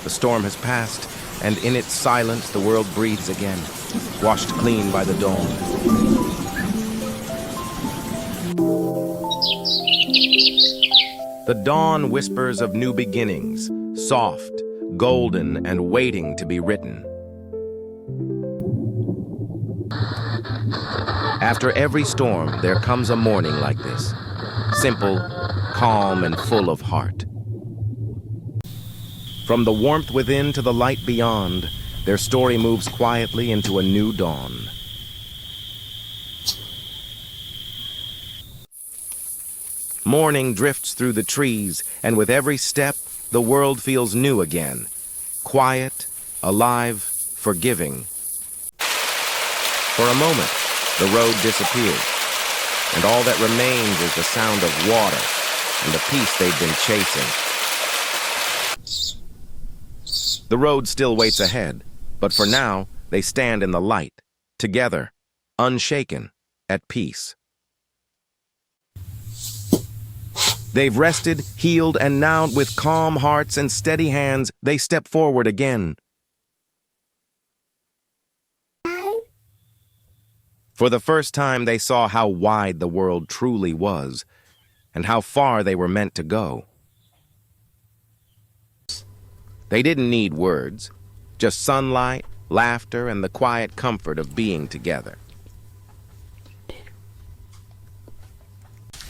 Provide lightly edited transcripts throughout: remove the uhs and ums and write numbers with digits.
The storm has passed, and in its silence the world breathes again, washed clean by the dawn. The dawn whispers of new beginnings, soft, golden, and waiting to be written. After every storm, there comes a morning like this, simple, calm, and full of heart. From the warmth within to the light beyond, their story moves quietly into a new dawn. Morning drifts through the trees, and with every step, the world feels new again. Quiet, alive, forgiving. For a moment, the road disappears, and all that remains is the sound of water and the peace they've been chasing. The road still waits ahead, but for now, they stand in the light, together, unshaken, at peace. They've rested, healed, and now, with calm hearts and steady hands, they step forward again. For the first time, they saw how wide the world truly was, and how far they were meant to go. They didn't need words, just sunlight, laughter, and the quiet comfort of being together.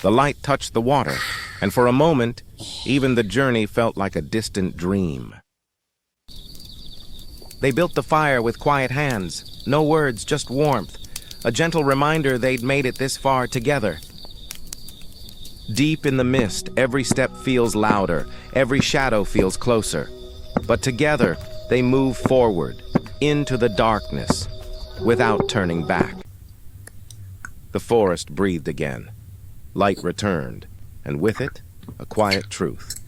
The light touched the water, and for a moment, even the journey felt like a distant dream. They built the fire with quiet hands, no words, just warmth, a gentle reminder they'd made it this far together. Deep in the mist, every step feels louder, every shadow feels closer. But together, they move forward, into the darkness, without turning back. The forest breathed again. Light returned, and with it, a quiet truth.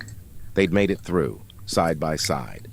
They'd made it through, side by side,